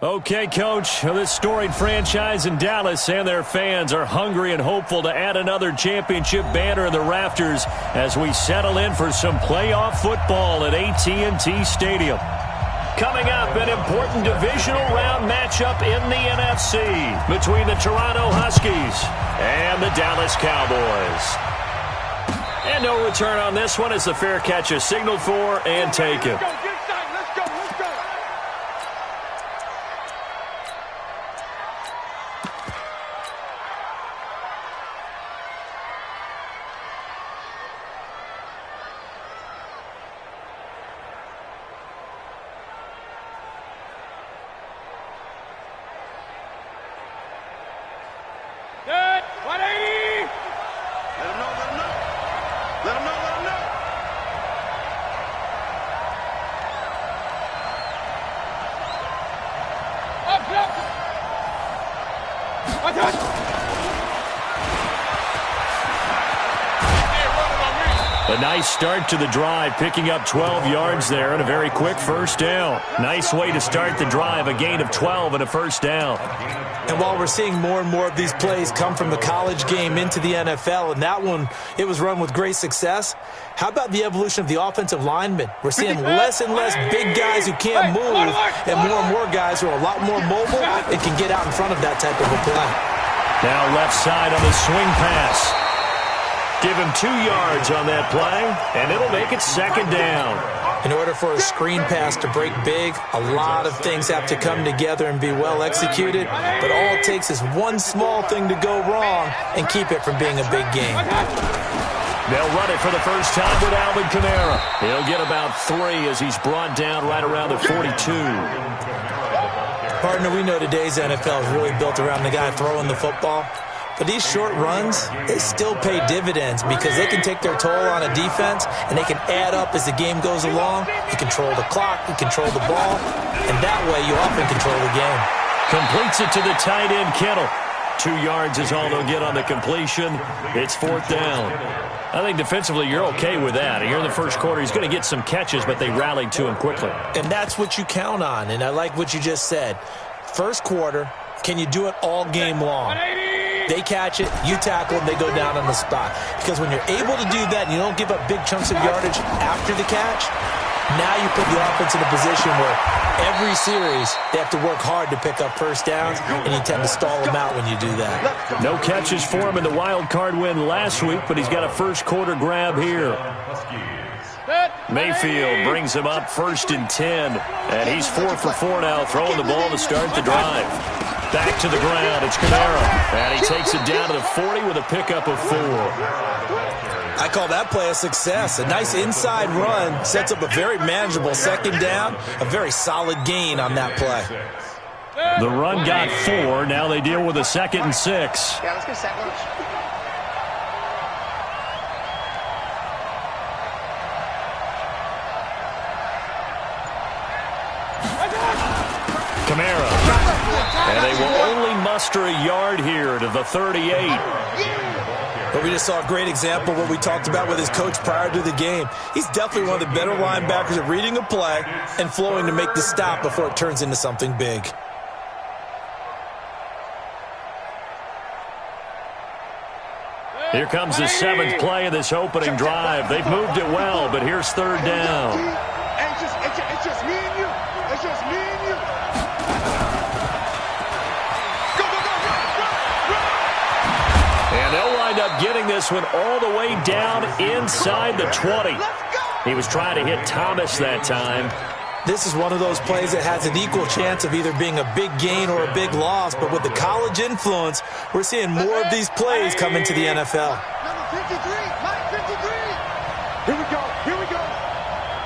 Okay, Coach, this storied franchise in Dallas and their fans are hungry and hopeful to add another championship banner in the rafters as we settle in for some playoff football at AT&T Stadium. Coming up, an important divisional round matchup in the NFC between the Toronto Huskies and the Dallas Cowboys. And no return on this one as the fair catch is signaled for and taken. A nice start to the drive, picking up 12 yards there and a very quick first down. Nice way to start the drive, a gain of 12 and a first down. And while we're seeing more and more of these plays come from the college game into the NFL, and that one, it was run with great success, how about the evolution of the offensive linemen? We're seeing less and less big guys who can't move and more guys who are a lot more mobile and can get out in front of that type of a play. Now left side on the swing pass. Give him 2 yards on that play, and it'll make it second down. In order for a screen pass to break big, a lot of things have to come together and be well executed, but all it takes is one small thing to go wrong and keep it from being a big game. They'll run it for the first time with Alvin Kamara. He'll get about 3 as he's brought down right around the 42. Partner, we know today's NFL is really built around the guy throwing the football. But these short runs, they still pay dividends because they can take their toll on a defense and they can add up as the game goes along. You control the clock, you control the ball, and that way you often control the game. Completes it to the tight end, Kittle. 2 yards is all they'll get on the completion. It's fourth down. I think defensively you're okay with that. Here in the first quarter, he's going to get some catches, but they rallied to him quickly. And that's what you count on, and I like what you just said. First quarter, can you do it all game long? They catch it, you tackle them, they go down on the spot. Because when you're able to do that and you don't give up big chunks of yardage after the catch, now you put the offense in a position where every series they have to work hard to pick up first downs, and you tend to stall them out when you do that. No catches for him in the wild card win last week, but he's got a first quarter grab here. Mayfield brings him up 1st and 10, and he's 4 for 4 now, throwing the ball to start the drive. Back to the ground, it's Kamara, and he takes it down to the 40 with a pickup of 4. I call that play a success. A nice inside run sets up a very manageable second down, a very solid gain on that play. The run got 4, now they deal with a 2nd and 6. Yeah, let's go second. Kamara. And they will only muster a yard here to the 38. But we just saw a great example of what we talked about with his coach prior to the game. He's definitely one of the better linebackers at reading a play and flowing to make the stop before it turns into something big. Here comes the 7th play of this opening drive. They've moved it well, but here's 3rd down. It's just me and you. It's just me and you. And they'll wind up getting this one all the way down inside the 20. He was trying to hit Thomas that time. This is one of those plays that has an equal chance of either being a big gain or a big loss, but with the college influence, we're seeing more of these plays come into the NFL. Number 53, Mike 53. Here we go, here we go,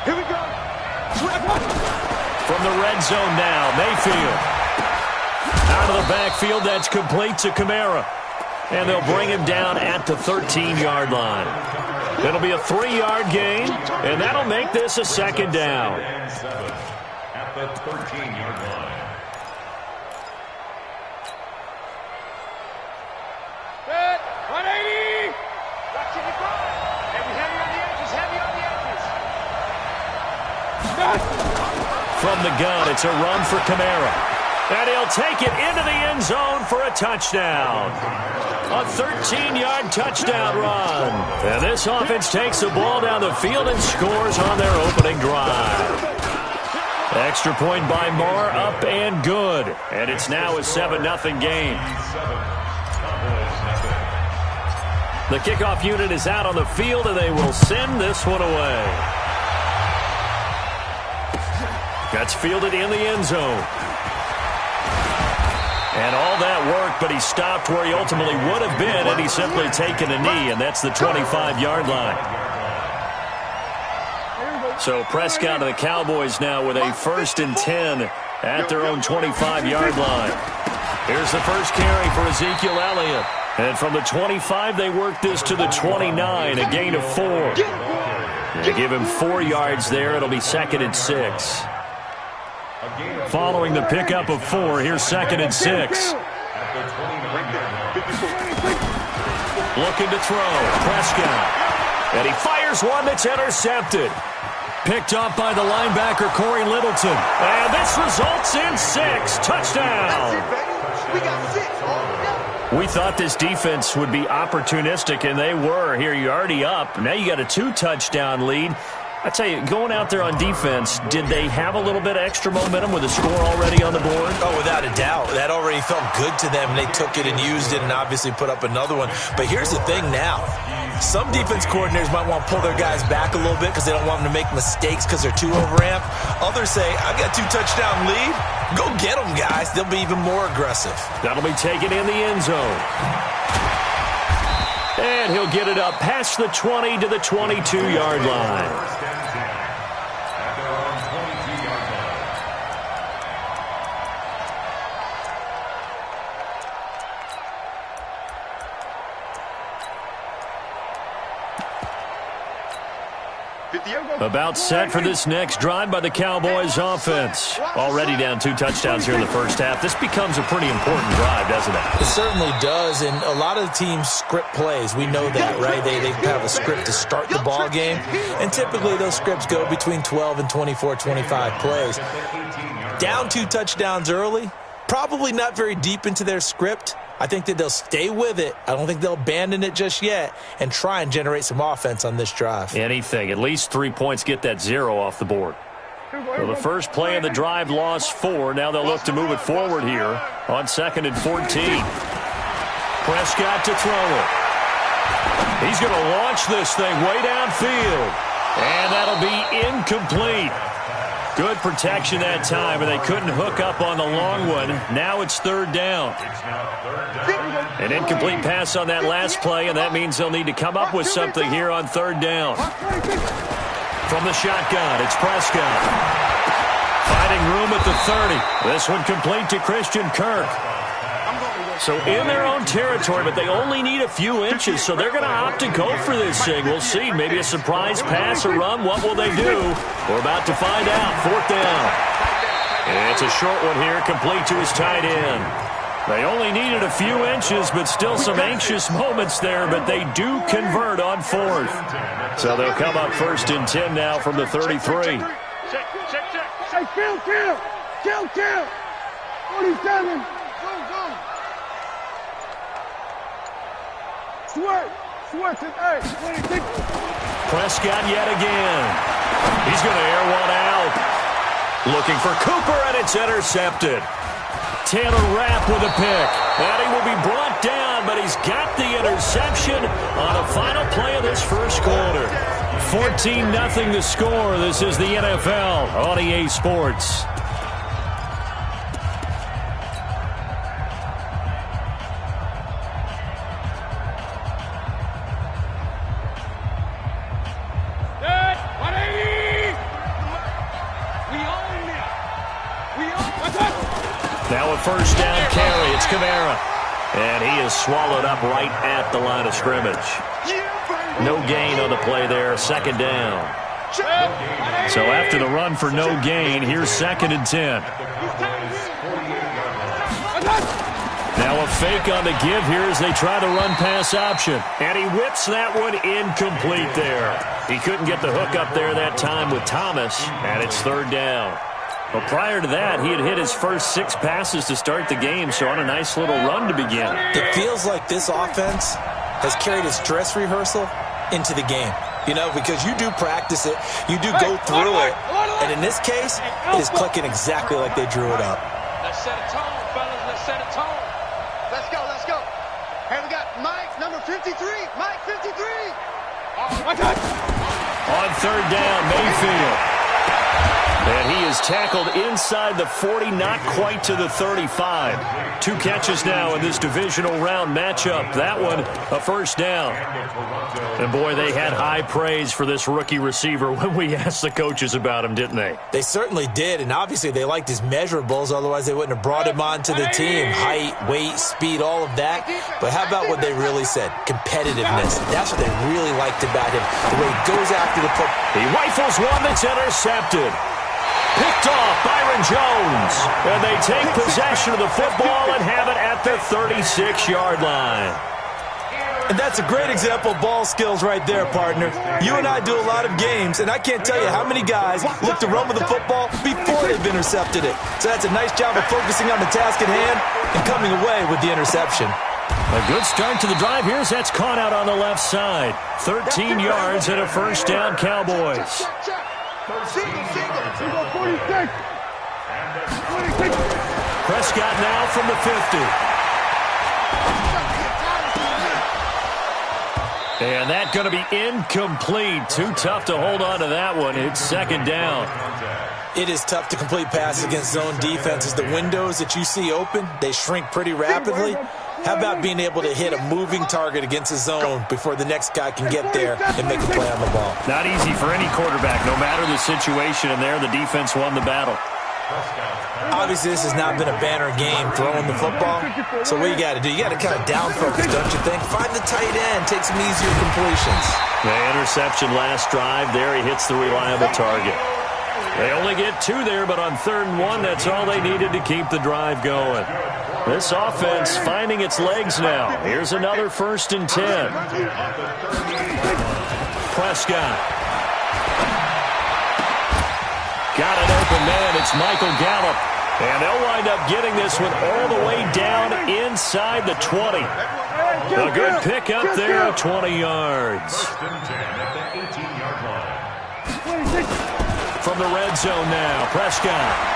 here we go. From the red zone now, Mayfield. Out of the backfield, that's complete to Kamara. And they'll bring him down at the 13-yard line. It'll be a 3-yard gain, and that'll make this a 2nd down. At the 13-yard line. Good, 180. Watching the ball. Heavy on the edges, heavy on the edges. From the gun, it's a run for Kamara. And he'll take it into the end zone for a touchdown. A 13-yard touchdown run. And this offense takes the ball down the field and scores on their opening drive. Extra point by Marr, up and good. And it's now a 7-0 game. The kickoff unit is out on the field, and they will send this one away. That's fielded in the end zone. And all that work, but he stopped where he ultimately would have been had he simply taken a knee, and that's the 25-yard line. So Prescott and the Cowboys now with a 1st and 10 at their own 25-yard line. Here's the first carry for Ezekiel Elliott. And from the 25, they work this to the 29, a gain of 4. They give him 4 yards there. It'll be 2nd and 6. Following the pickup of 4, here's 2nd and 6. Looking to throw. Prescott. And he fires one that's intercepted. Picked up by the linebacker, Corey Littleton. And this results in 6. Touchdown. We got 6. We thought this defense would be opportunistic, and they were. Here, you're already up. Now you got a 2-touchdown lead. I tell you, going out there on defense, did they have a little bit of extra momentum with a score already on the board? Oh, without a doubt. That already felt good to them. They took it and used it and obviously put up another one. But here's the thing now. Some defense coordinators might want to pull their guys back a little bit because they don't want them to make mistakes because they're too overamped. Others say, I've got 2-touchdown lead. Go get them, guys. They'll be even more aggressive. That'll be taken in the end zone. And he'll get it up past the 20 to the 22-yard line. About set for this next drive by the Cowboys offense. Already down 2 touchdowns here in the first half. This becomes a pretty important drive, doesn't it? It certainly does, and a lot of the teams script plays. We know that, right? They have a script to start the ball game, and typically those scripts go between 12 and 24, 25 plays. Down 2 touchdowns early, probably not very deep into their script. I think that they'll stay with it. I don't think they'll abandon it just yet and try and generate some offense on this drive. Anything. At least 3 points, get that 0 off the board. So the first play of the drive lost 4. Now they'll look to move it forward here on 2nd and 14. Prescott to throw it. He's going to launch this thing way downfield. And that'll be incomplete. Good protection that time, and they couldn't hook up on the long one. Now it's 3rd down. An incomplete pass on that last play, and that means they'll need to come up with something here on 3rd down. From the shotgun, it's Prescott. Finding room at the 30. This one complete to Christian Kirk. So in their own territory, but they only need a few inches, so they're going to opt to go for this thing. We'll see. Maybe a surprise pass or run. What will they do? We're about to find out. 4th down. And it's a short one here, complete to his tight end. They only needed a few inches, but still some anxious moments there, but they do convert on 4th. So they'll come up 1st and 10 now from the 33. Hey, kill. 47. Prescott yet again. He's going to air one out. Looking for Cooper, and it's intercepted. Taylor Rapp with a pick. And he will be brought down, but he's got the interception on a final play of this first quarter. 14-0 the score. This is the NFL on EA Sports. Now a first down carry. It's Kamara. And he is swallowed up right at the line of scrimmage. No gain on the play there. 2nd down. So after the run for no gain, here's 2nd and 10. Now a fake on the give here as they try the run-pass option. And he whips that one incomplete there. He couldn't get the hook up there that time with Thomas, and it's 3rd down. Well, prior to that, he had hit his first 6 passes to start the game, so on a nice little run to begin. It feels like this offense has carried its dress rehearsal into the game. You know, because you do practice it, you do go through it, and in this case, it is clicking exactly like they drew it up. Let's set a tone, fellas. Let's set a tone. Let's go, let's go. Here we got Mike, number 53. Mike, 53. Watch out. On third down, Mayfield. And he is tackled inside the 40, not quite to the 35. 2 catches now in this divisional round matchup. That one, a first down. And, boy, they had high praise for this rookie receiver when we asked the coaches about him, didn't they? They certainly did, and obviously they liked his measurables. Otherwise, they wouldn't have brought him onto the team. Height, weight, speed, all of that. But how about what they really said? Competitiveness. That's what they really liked about him, the way he goes after the football. He rifles one that's intercepted. Picked off Byron Jones. And they take possession of the football and have it at the 36-yard line. And that's a great example of ball skills right there, partner. You and I do a lot of games, and I can't tell you how many guys look to run with the football before they've intercepted it. So that's a nice job of focusing on the task at hand and coming away with the interception. A good start to the drive. Here's that's caught out on the left side. 13 yards and a first down, Cowboys. Prescott now from the 50. And that's going to be incomplete. Too tough to hold on to that one. It's second down. It is tough to complete passes against zone defenses. The windows that you see open, they shrink pretty rapidly. How about being able to hit a moving target against a zone before the next guy can get there and make a play on the ball? Not easy for any quarterback, no matter the situation, and there the defense won the battle. Obviously, this has not been a banner game throwing the football. So what you got to do? You got to kind of down focus, don't you think? Find the tight end, take some easier completions. The interception last drive there. He hits the reliable target. They only get 2 there, but on 3rd and 1, that's all they needed to keep the drive going. This offense finding its legs now. Here's another 1st and 10. Prescott. Got an open man. It's Michael Gallup. And they'll wind up getting this one all the way down inside the 20. A good pickup there of 20 yards. From the red zone now, Prescott.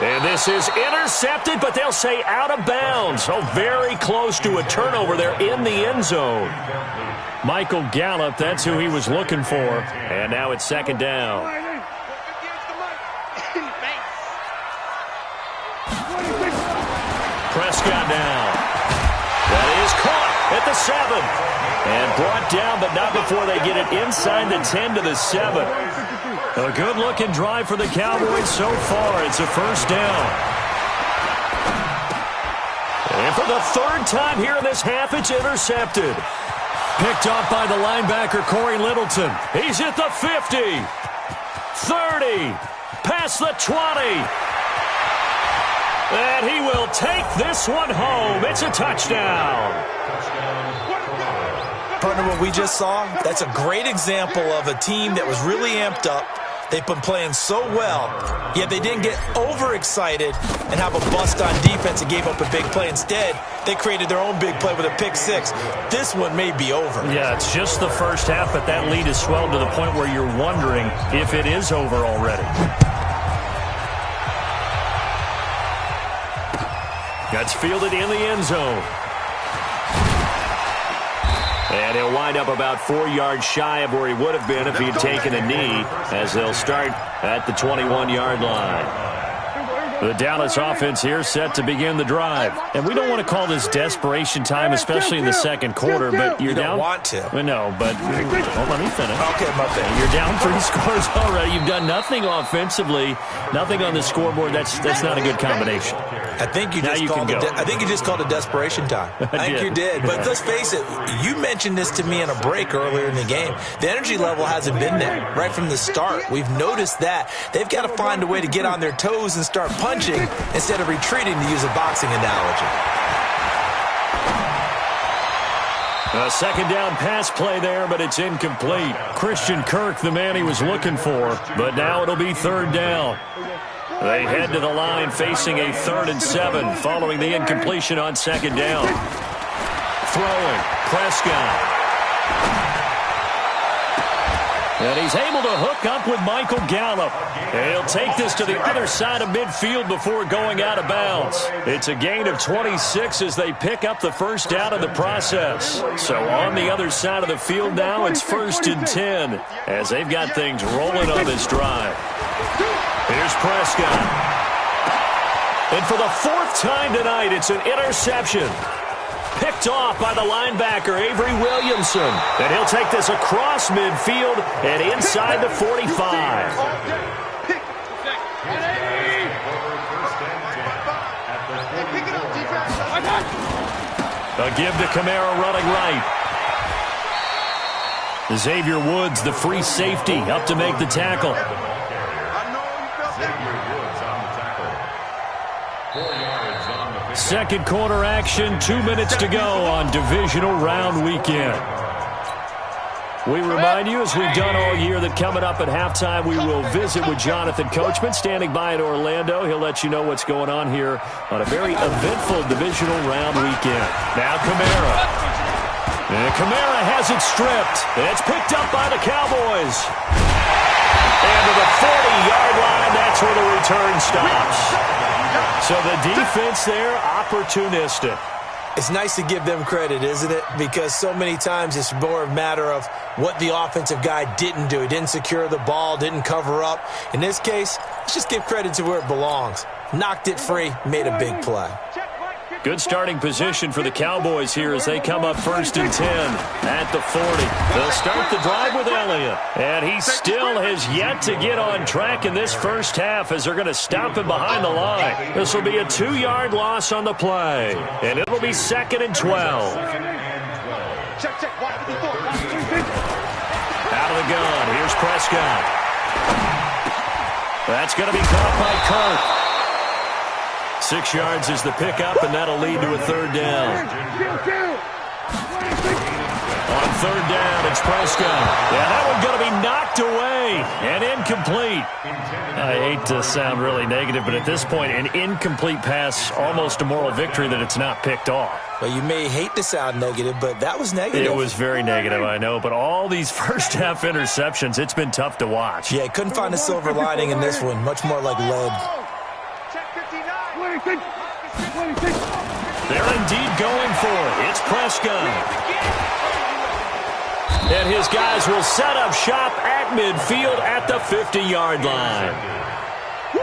And this is intercepted, but they'll say out of bounds. So very close to a turnover there in the end zone. Michael Gallup, that's who he was looking for. And now it's second down. Prescott now. That is caught at the 7. And brought down, but not before they get it inside the 10 to the 7. A good-looking drive for the Cowboys so far. It's a first down. And for the 3rd time here in this half, it's intercepted. Picked off by the linebacker, Corey Littleton. He's at the 50. 30. Past the 20. And he will take this one home. It's a touchdown. Partner, what we just saw, that's a great example of a team that was really amped up. They've been playing so well, yet they didn't get overexcited and have a bust on defense and gave up a big play. Instead, they created their own big play with a pick 6. This one may be over. Yeah, it's just the first half, but that lead has swelled to the point where you're wondering if it is over already. That's fielded in the end zone. And he'll wind up about 4 yards shy of where he would have been if he'd taken a knee, as they'll start at the 21-yard line. The Dallas offense here set to begin the drive. And we don't want to call this desperation time, especially in the second quarter, but you're down. You don't want to. No, but well, let me finish. Okay, my bad. You're down 3 scores already. You've done nothing offensively, nothing on the scoreboard. That's not a good combination. I think you just called it desperation time. I think you did. But let's face it, you mentioned this to me in a break earlier in the game. The energy level hasn't been there right from the start. We've noticed that. They've got to find a way to get on their toes and start punching instead of retreating, to use a boxing analogy. A second down pass play there, but it's incomplete. Christian Kirk, the man he was looking for, but now it'll be third down. They head to the line facing a 3rd and 7 following the incompletion on second down. Throwing, Prescott. And he's able to hook up with Michael Gallup. He'll take this to the other side of midfield before going out of bounds. It's a gain of 26 as they pick up the first down in the process. So on the other side of the field now, it's 1st and 10 as they've got things rolling on this drive. Here's Prescott. And for the 4th time tonight, it's an interception. Picked off by the linebacker, Avery Williamson. And he'll take this across midfield and inside the 45. A give to Kamara running right. Xavier Woods, the free safety, up to make the tackle. Second quarter action, 2 minutes to go on divisional round weekend. We remind you, as we've done all year, that coming up at halftime, we will visit with Jonathan Coachman, standing by in Orlando. He'll let you know what's going on here on a very eventful divisional round weekend. Now Kamara. And Kamara has it stripped. And it's picked up by the Cowboys. And to the 40-yard line, that's where the return stops. So the defense there, opportunistic. It's nice to give them credit, isn't it? Because so many times it's more a matter of what the offensive guy didn't do. He didn't secure the ball, didn't cover up. In this case, let's just give credit to where it belongs. Knocked it free, made a big play. Good starting position for the Cowboys here as they come up 1st and 10 at the 40. They'll start the drive with Elliott. And he still has yet to get on track in this first half as they're going to stop him behind the line. This will be a 2-yard loss on the play. And it'll be 2nd and 12. Out of the gun. Here's Prescott. That's going to be caught by Kirk. 6 yards is the pickup, and that'll lead to a 3rd down. On 3rd down, it's Prescott. Yeah, that one's going to be knocked away and incomplete. I hate to sound really negative, but at this point, an incomplete pass, almost a moral victory that it's not picked off. Well, you may hate to sound negative, but that was negative. It was very negative, I know. But all these first-half interceptions, it's been tough to watch. Yeah, couldn't find a silver lining in this one. Much more like lead. They're indeed going for it. It's Prescott. And his guys will set up shop at midfield at the 50-yard line.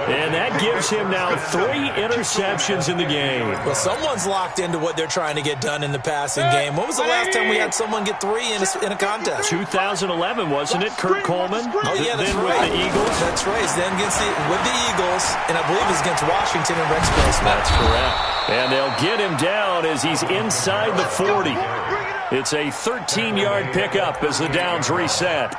And that gives him now 3 interceptions in the game. Well, someone's locked into what they're trying to get done in the passing game. When was the last time we had someone get 3 in a contest? 2011, wasn't it? Kurt Coleman? Oh, yeah, that's then right. With the Eagles? That's right. Then with the Eagles, and I believe it's against Washington and Rex Grossman. That's correct. And they'll get him down as he's inside the 40. It's a 13-yard pickup as the downs reset.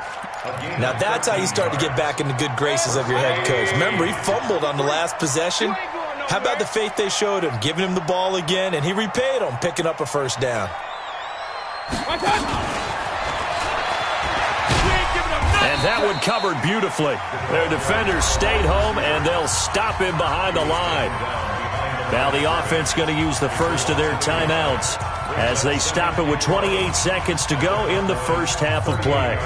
Now that's how you start to get back in the good graces of your head coach. Remember, he fumbled on the last possession. How about the faith they showed him, giving him the ball again, and he repaid them, picking up a first down. And that one covered beautifully. Their defenders stayed home, and they'll stop him behind the line. Now the offense going to use the first of their timeouts as they stop it with 28 seconds to go in the first half of play.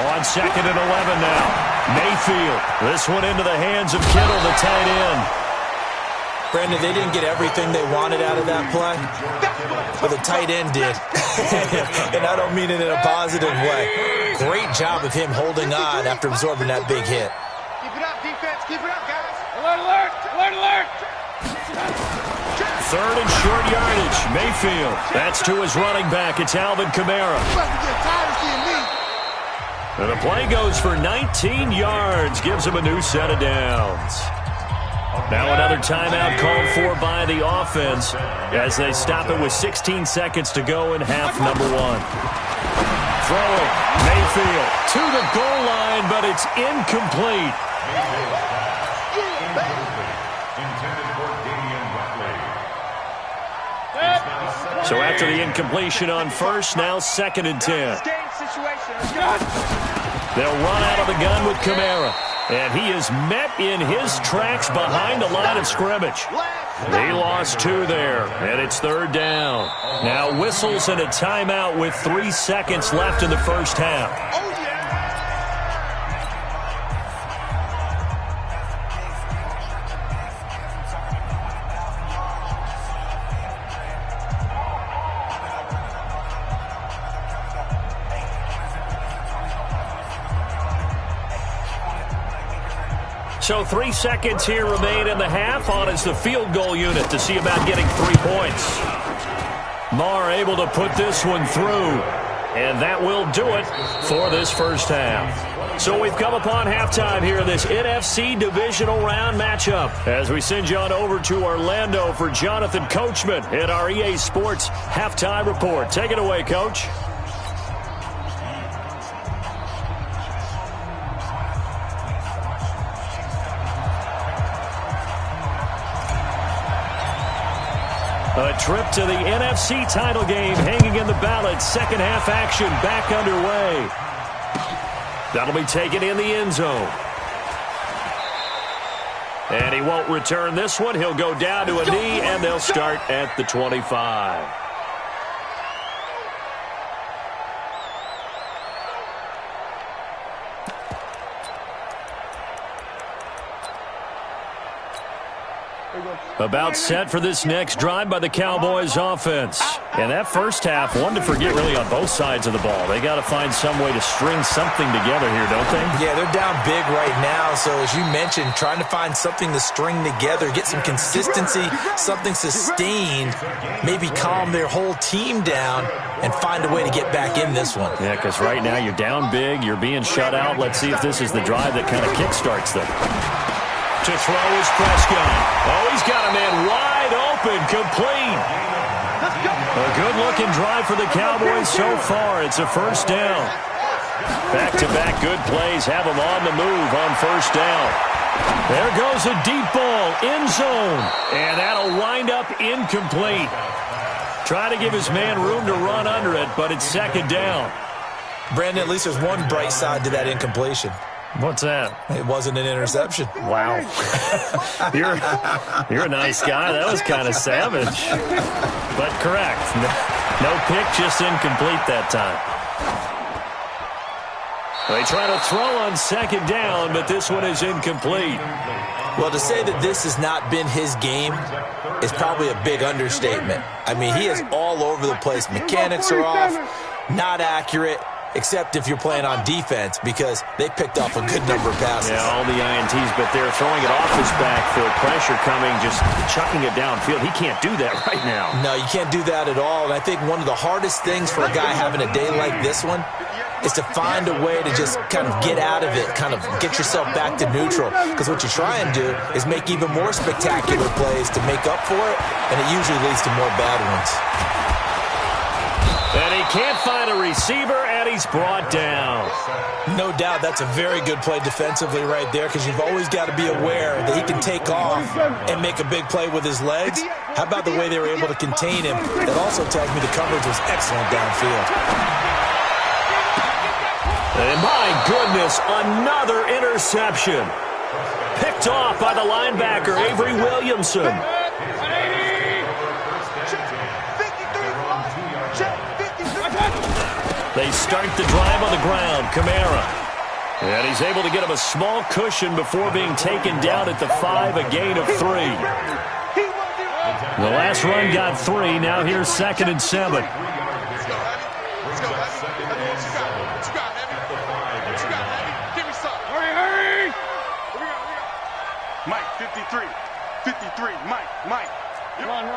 On 2nd and 11 now. Mayfield. This one into the hands of Kittle, the tight end. Brandon, they didn't get everything they wanted out of that play, but the tight end did. And I don't mean it in a positive way. Great job of him holding on after absorbing that big hit. Keep it up, defense. Keep it up, guys. Alert, alert, alert, alert. 3rd and short yardage. Mayfield. That's to his running back. It's Alvin Kamara. And the play goes for 19 yards. Gives him a new set of downs. Now another timeout called for by the offense as they stop it with 16 seconds to go in half number 1. Throwing. Mayfield to the goal line, but it's incomplete. intended for Damian Buckley. So after the incompletion on first, now 2nd and 10. They'll run out of the gun with Kamara. And he is met in his tracks behind the line of scrimmage. They lost 2 there, and it's 3rd down. Now whistles and a timeout with 3 seconds left in the first half. So 3 seconds here remain in the half. On is the field goal unit to see about getting 3 points. Marr able to put this one through. And that will do it for this first half. So we've come upon halftime here in this NFC divisional round matchup. As we send you on over to Orlando for Jonathan Coachman in our EA Sports halftime report. Take it away, Coach. A trip to the NFC title game hanging in the balance. Second half action back underway. That'll be taken in the end zone. And he won't return this one. He'll go down to a knee, and they'll start at the 25. About set for this next drive by the Cowboys offense. And that first half, one to forget really on both sides of the ball. They got to find some way to string something together here, don't they? Yeah, they're down big right now. So as you mentioned, trying to find something to string together, get some consistency, something sustained, maybe calm their whole team down and find a way to get back in this one. Yeah, because right now you're down big, you're being shut out. Let's see if this is the drive that kind of kickstarts them. To throw is Prescott. Oh, he's got a man wide open, complete. A good-looking drive for the Cowboys so far. It's a first down. Back-to-back good plays have them on the move on first down. There goes a deep ball, end zone. And that'll wind up incomplete. Try to give his man room to run under it, but it's second down. Brandon, at least there's one bright side to that incompletion. What's that? It wasn't an interception. Wow. You're a nice guy. That was kind of savage. But correct. No pick, just incomplete that time. They try to throw on second down, but this one is incomplete. Well, to say that this has not been his game is probably a big understatement. I mean, he is all over the place. Mechanics are off, not accurate. Except if you're playing on defense, because they picked off a good number of passes. Yeah, all the INTs, but they're throwing it off his back for pressure coming, just chucking it downfield. He can't do that right now. No, you can't do that at all. And I think one of the hardest things for a guy having a day like this one is to find a way to just kind of get out of it, kind of get yourself back to neutral. Because what you try and do is make even more spectacular plays to make up for it, and it usually leads to more bad ones. And he can't find a receiver, and he's brought down. No doubt that's a very good play defensively right there, because you've always got to be aware that he can take off and make a big play with his legs. How about the way they were able to contain him? That also tells me the coverage was excellent downfield. And my goodness, another interception. Picked off by the linebacker, Avery Williamson. They start the drive on the ground. Kamara. And he's able to get him a small cushion before being taken down at the 5, a gain of 3. The last run got 3. Now here's 2nd and 7. Mike, 53. 53. Mike. Run.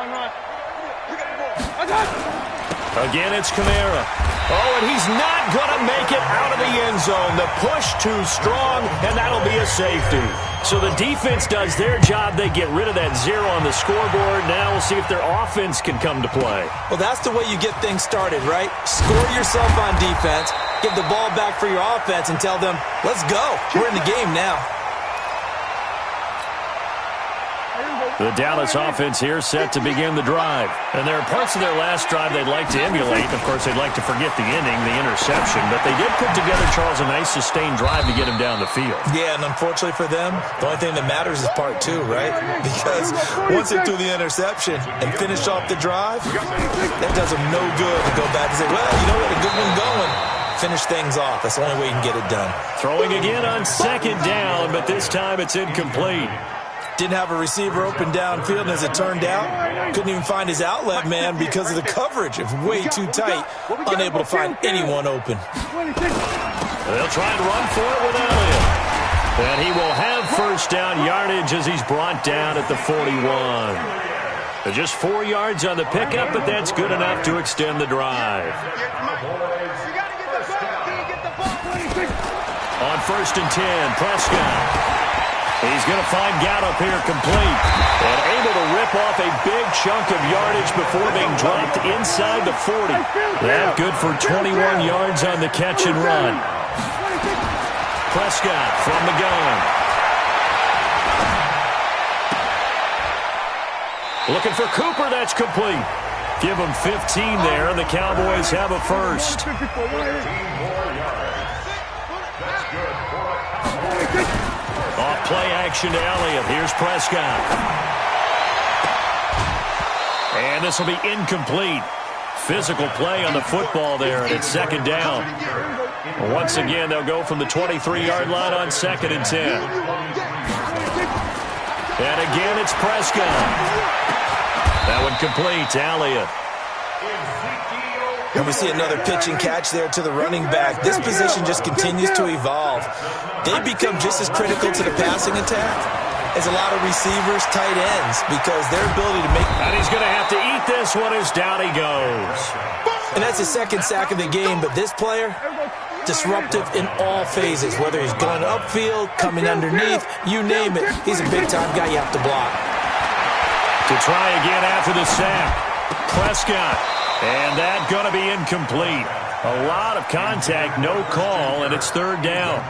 Again, it's Kamara. Oh, and he's not going to make it out of the end zone. The push too strong, and that'll be a safety. So the defense does their job. They get rid of that 0 on the scoreboard. Now we'll see if their offense can come to play. Well, that's the way you get things started, right? Score yourself on defense, give the ball back for your offense, and tell them, let's go. We're in the game now. The Dallas offense here set to begin the drive. And there are parts of their last drive they'd like to emulate. Of course, they'd like to forget the inning, the interception. But they did put together, Charles, a nice sustained drive to get him down the field. Yeah, and unfortunately for them, the only thing that matters is part two, right? Because once they threw the interception and finished off the drive, that does them no good to go back and say, well, you know what, a good one going. Finish things off. That's the only way you can get it done. Throwing again on second down, but this time it's incomplete. Didn't have a receiver open downfield, and as it turned out, couldn't even find his outlet man because of the coverage. It was way too tight, unable to find anyone open. They'll try and run for it with Elliott. And he will have first down yardage as he's brought down at the 41. Just 4 yards on the pickup, but that's good enough to extend the drive. On first and 10, Prescott. He's going to find Gallup here complete. And able to rip off a big chunk of yardage before being dropped inside the 40. That good for 21 yards on the catch and run. Prescott from the gun. Looking for Cooper, that's complete. Give him 15 there, and the Cowboys have a first. 15 more yards. That's good for a Off play action to Elliott. Here's Prescott. And this will be incomplete. Physical play on the football there, and it's second down. Once again, they'll go from the 23-yard line on second and 10. And again, it's Prescott. That one complete to Elliott. And we see another pitch and catch there to the running back. This position just continues to evolve. They become just as critical to the passing attack as a lot of receivers, tight ends, because their ability to make... And he's going to have to eat this one as down he goes. And that's the second sack of the game, but this player, disruptive in all phases, whether he's going upfield, coming underneath, you name it. He's a big-time guy you have to block. To try again after the sack, Prescott. And that going to be incomplete. A lot of contact, no call, and it's third down.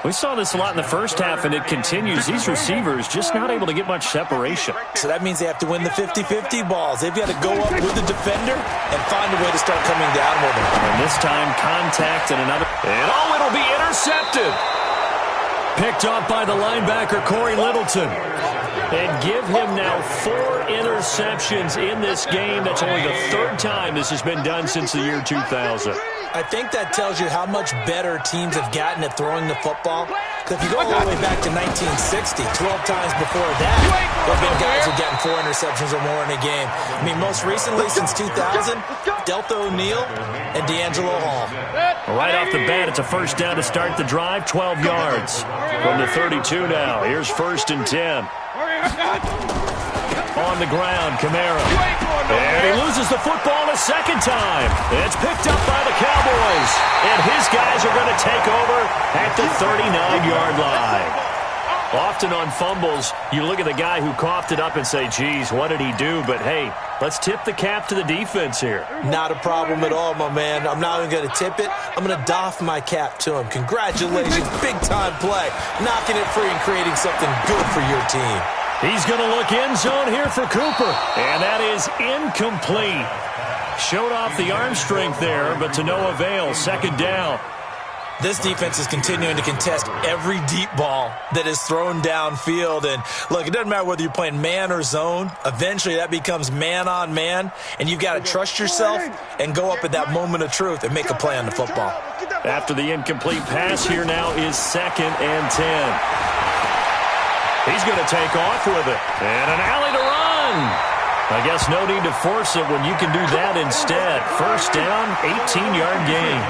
We saw this a lot in the first half, and it continues. These receivers just not able to get much separation. So that means they have to win the 50-50 balls. They've got to go up with the defender and find a way to start coming down with him. And this time, contact and another. And oh, it'll be intercepted. Picked off by the linebacker, Corey Littleton. And give him now 4 interceptions in this game. That's only the third time this has been done since the year 2000. I think that tells you how much better teams have gotten at throwing the football. Because if you go all the way back to 1960, 12 times before that, there have been guys who've gotten 4 interceptions or more in a game. I mean, most recently, since 2000, Delta O'Neal and D'Angelo Hall. Right off the bat, it's a first down to start the drive, 12 yards. From the 32 now, here's first and 10. On the ground, Kamara. And he loses the football a second time. It's picked up by the Cowboys. And his guys are going to take over at the 39-yard line. Often on fumbles, you look at the guy who coughed it up and say, geez, what did he do? But, hey, let's tip the cap to the defense here. Not a problem at all, my man. I'm not even going to tip it. I'm going to doff my cap to him. Congratulations, big-time play. Knocking it free and creating something good for your team. He's going to look end zone here for Cooper. And that is incomplete. Showed off the arm strength there, but to no avail. Second down. This defense is continuing to contest every deep ball that is thrown downfield. And, look, it doesn't matter whether you're playing man or zone. Eventually, that becomes man-on-man. And you've got to trust yourself and go up at that moment of truth and make a play on the football. After the incomplete pass, here now is second and 10. He's going to take off with it. And an alley to run. I guess no need to force it when you can do that instead. First down, 18-yard gain.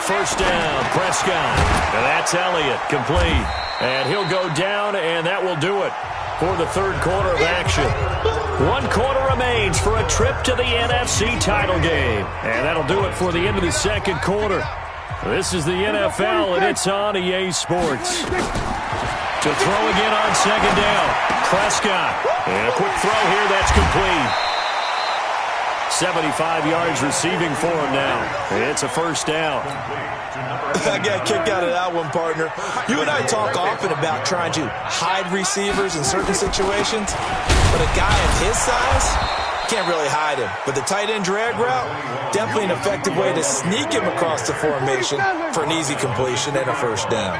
First down, Prescott. And that's Elliott, complete. And he'll go down, and that will do it for the third quarter of action. 1 quarter remains for a trip to the NFC title game. And that'll do it for the end of the second quarter. This is the NFL, and it's on EA Sports. To throw again on second down, Prescott. And a quick throw here, that's complete. 75 yards receiving for him now. It's a first down. I got a kick out of that one, partner. You and I talk often about trying to hide receivers in certain situations, but a guy of his size can't really hide him. But the tight end drag route, definitely an effective way to sneak him across the formation for an easy completion and a first down.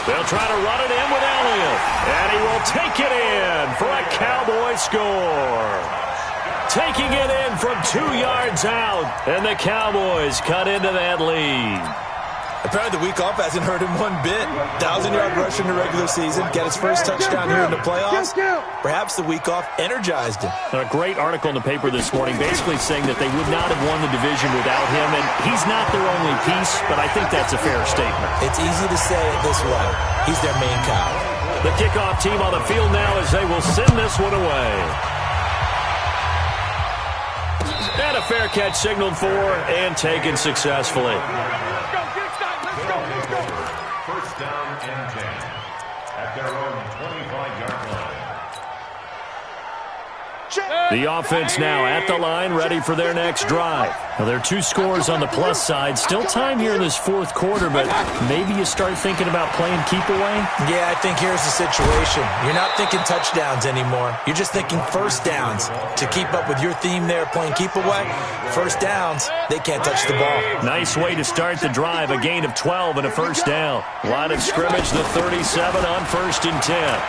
They'll try to run it in with Elliott, and he will take it in for a Cowboy score. Taking it in from 2 yards out, and the Cowboys cut into that lead. Apparently the week off hasn't hurt him one bit. 1,000-yard rush in the regular season, get his first touchdown here in the playoffs. Perhaps the week off energized him. A great article in the paper this morning basically saying that they would not have won the division without him, and he's not their only piece, but I think that's a fair statement. It's easy to say it this way. He's their main cow. The kickoff team on the field now as they will send this one away. And a fair catch signaled for and taken successfully. First down and 10 at their own 25-yard line. The offense now at the line, ready for their next drive. Now, there are 2 scores on the plus side. Still time here in this fourth quarter, but maybe you start thinking about playing keep away? Yeah, I think here's the situation. You're not thinking touchdowns anymore. You're just thinking first downs. To keep up with your theme there, playing keep away, first downs, they can't touch the ball. Nice way to start the drive, a gain of 12 and a first down. Line of scrimmage, the 37 on 1st and 10.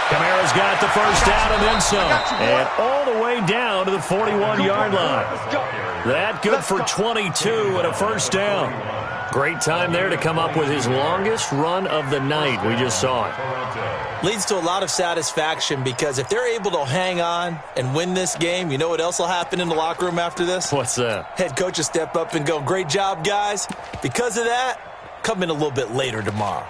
Kamara's got the first down and then some. And all the way down to the 41-yard line. That good for 22 and a first down. Great time there to come up with his longest run of the night. We just saw it. Leads to a lot of satisfaction because if they're able to hang on and win this game, you know what else will happen in the locker room after this? What's that? Head coach will step up and go, great job, guys. Because of that, come in a little bit later tomorrow.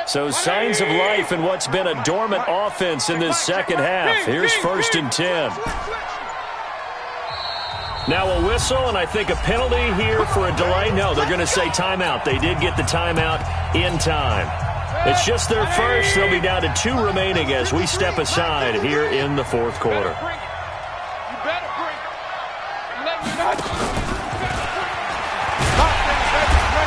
So signs of life in what's been a dormant offense in this second half. Here's 1st and 10. Now a whistle and I think a penalty here for a delay. No, they're going to say timeout. They did get the timeout in time. It's just their first. They'll be down to 2 remaining as we step aside here in the fourth quarter.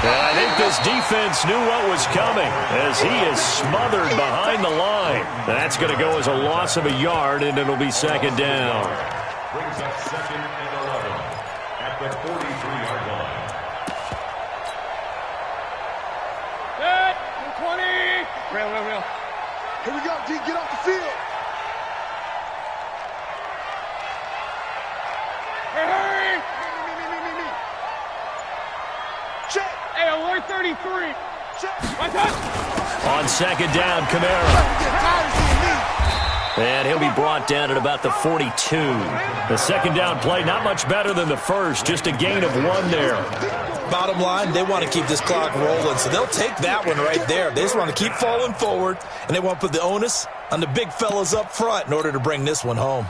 And I think this defense knew what was coming as he is smothered behind the line. That's going to go as a loss of a yard, and it'll be second down. Brings up 2nd and 11 at the 43-yard line. Set, 20. Real. Here we go, D. Get off the field. Hey. Me. Check. Hey, alert 33. Check. My touch. On second down, Kamara. And he'll be brought down at about the 42. The second down play, not much better than the first, just a gain of 1 there. Bottom line, they want to keep this clock rolling, so they'll take that one right there. They just want to keep falling forward, and they want to put the onus on the big fellas up front in order to bring this one home.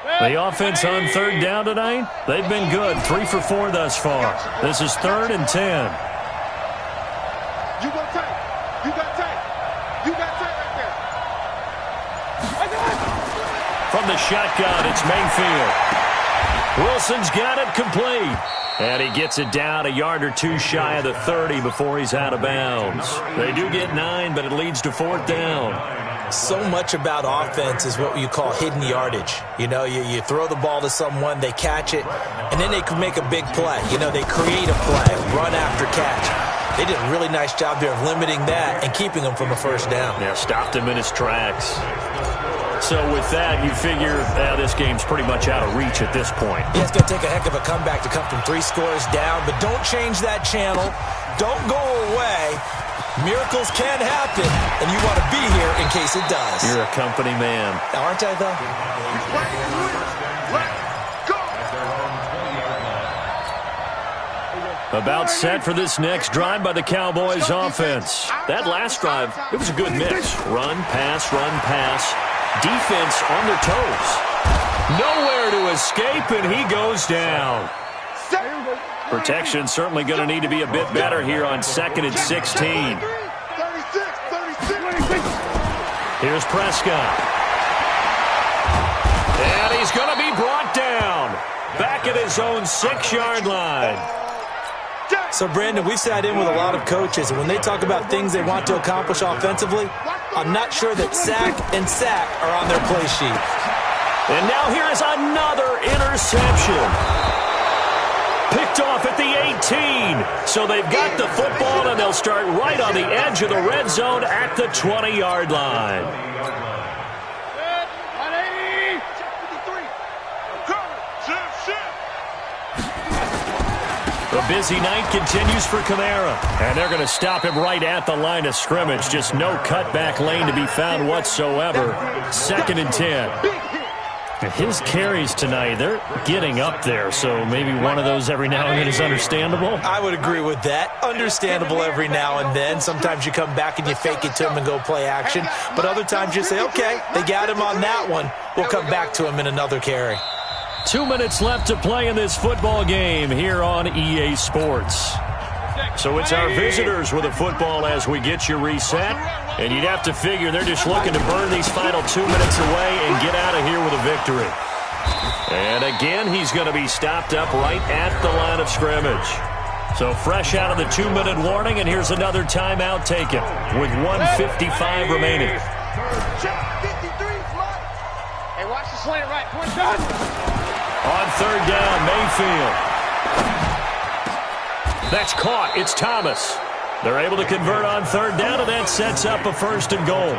The offense on 3rd down tonight, they've been good. 3 for 4 thus far. This is 3rd and 10. You got tight. You got tight right there. From the shotgun, it's Mayfield. Wilson's got it complete. And he gets it down a yard or 2 shy of the 30 before he's out of bounds. They do get 9, but it leads to 4th down. So much about offense is what you call hidden yardage. You know, you throw the ball to someone, they catch it, and then they can make a big play. You know, they create a play, run after catch. They did a really nice job there of limiting that and keeping him from a first down. Yeah, stopped him in his tracks. So with that, you figure this game's pretty much out of reach at this point. Yeah, it's going to take a heck of a comeback to come from 3 scores down, but don't change that channel. Don't go away. Miracles can happen, and you want to be here in case it does. You're a company man. Aren't I, though? About set for this next drive by the Cowboys offense. That last drive, it was a good mix. Run, pass, Defense on their toes. Nowhere to escape, and he goes down. Protection certainly going to need to be a bit better here on 2nd and 16. Here's Prescott. And he's going to be brought down. Back at his own 6-yard line. So, Brandon, we've sat in with a lot of coaches, and when they talk about things they want to accomplish offensively, I'm not sure that sack and sack are on their play sheet. And now here is another interception. Picked off at the 18. So they've got the football, and they'll start right on the edge of the red zone at the 20-yard line. The busy night continues for Kamara. And they're going to stop him right at the line of scrimmage. Just no cutback lane to be found whatsoever. 2nd and 10. His carries tonight, they're getting up there. So maybe one of those every now and then is understandable. I would agree with that. Understandable every now and then. Sometimes you come back and you fake it to him and go play action. But other times you say, okay, they got him on that one. We'll come back to him in another carry. 2 minutes left to play in this football game here on EA Sports. So it's our visitors with the football as we get you reset. And you'd have to figure they're just looking to burn these final 2 minutes away and get out of here with a victory. And again, he's going to be stopped up right at the line of scrimmage. So fresh out of the 2-minute warning, and here's another timeout taken with 1:55 remaining. Hey, watch the slant right. On 3rd down, Mayfield. That's caught. It's Thomas. They're able to convert on 3rd down, and that sets up a 1st and goal.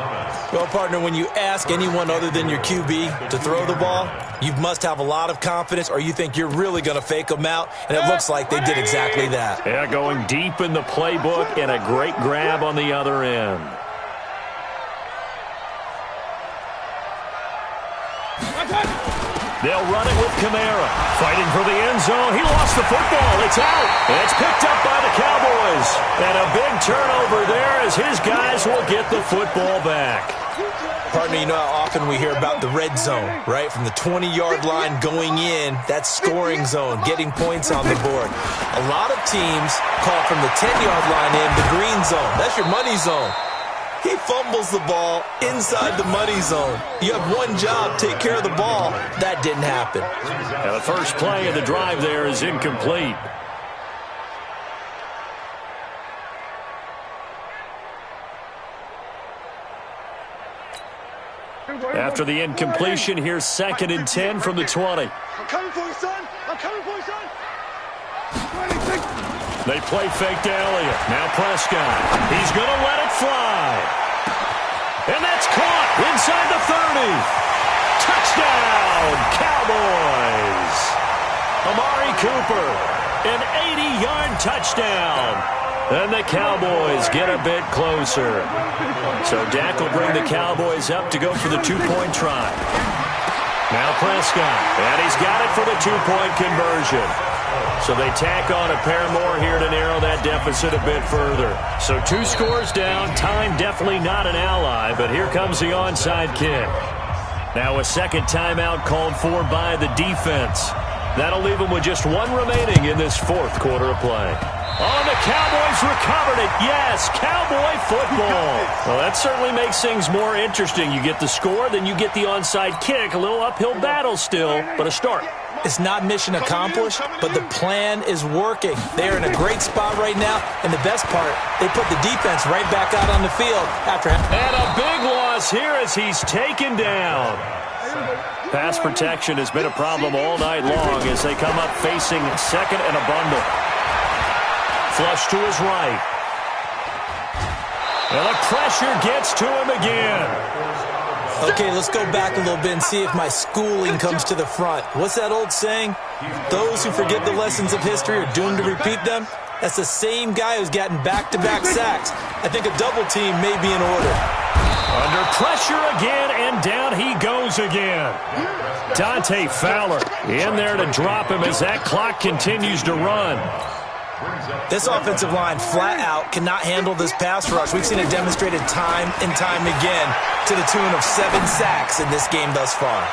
Well, partner, when you ask anyone other than your QB to throw the ball, you must have a lot of confidence, or you think you're really going to fake them out, and it looks like they did exactly that. Yeah, going deep in the playbook, and a great grab on the other end. They'll run it with Kamara. Fighting for the end zone. He lost the football. It's out. It's picked up by the Cowboys. And a big turnover there as his guys will get the football back. Partner, you know how often we hear about the red zone, right? From the 20-yard line going in, that's scoring zone, getting points on the board. A lot of teams call from the 10-yard line in the green zone. That's your money zone. He fumbles the ball inside the money zone. You have one job, take care of the ball. That didn't happen. Now the first play of the drive there is incomplete. After the incompletion, here's 2nd and 10 from the 20. I'm coming for you, son. I'm coming for you, son. They play fake to Elliott. Now Prescott. He's going to let it fly. And that's caught inside the 30. Touchdown, Cowboys. Amari Cooper, an 80-yard touchdown. And the Cowboys get a bit closer. So Dak will bring the Cowboys up to go for the 2-point try. Now Prescott, and he's got it for the 2-point conversion. So they tack on a pair more here to narrow that deficit a bit further. So 2 scores down. Time definitely not an ally, but here comes the onside kick. Now a second timeout called for by the defense. That'll leave them with just 1 remaining in this 4th quarter of play. Oh, the Cowboys recovered it. Yes, Cowboy football. Well, that certainly makes things more interesting. You get the score, then you get the onside kick. A little uphill battle still, but a start. It's not mission accomplished, but the plan is working. They're in a great spot right now, and the best part, they put the defense right back out on the field after. And a big loss here as he's taken down. Pass protection has been a problem all night long as they come up facing 2nd and a bundle. Flush to his right. And the pressure gets to him again. Okay, let's go back a little bit and see if my schooling comes to the front. What's that old saying? Those who forget the lessons of history are doomed to repeat them. That's the same guy who's gotten back-to-back sacks. I think a double team may be in order. Under pressure again, and down he goes again. Dante Fowler in there to drop him as that clock continues to run. This offensive line flat out cannot handle this pass rush. We've seen it demonstrated time and time again to the tune of 7 sacks in this game thus far.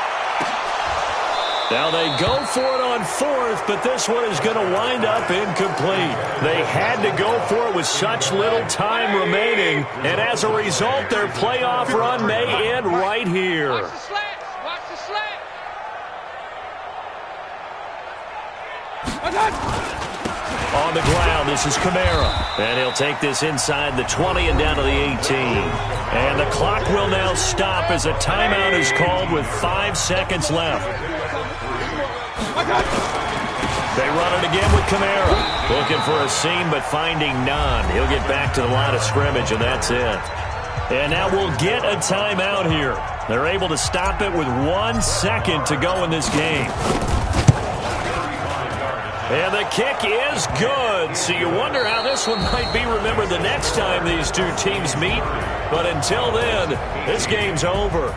Now they go for it on 4th, but this one is going to wind up incomplete. They had to go for it with such little time remaining, and as a result, their playoff run may end right here. Watch the slants. Watch the slant. On the ground, this is Kamara. And he'll take this inside the 20 and down to the 18. And the clock will now stop as a timeout is called with 5 seconds left. They run it again with Kamara. Looking for a seam, but finding none. He'll get back to the line of scrimmage, and that's it. And now we'll get a timeout here. They're able to stop it with 1 second to go in this game. And the kick is good. So you wonder how this one might be remembered the next time these two teams meet. But until then, this game's over.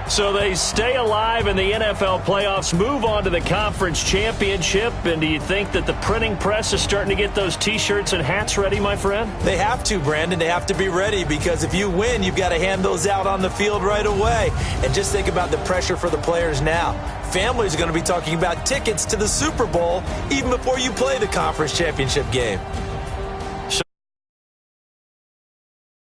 So they stay alive in the NFL playoffs, move on to the conference championship. And do you think that the printing press is starting to get those T-shirts and hats ready, my friend? They have to, Brandon. They have to be ready because if you win, you've got to hand those out on the field right away. And just think about the pressure for the players now. Families are going to be talking about tickets to the Super Bowl even before you play the conference championship game.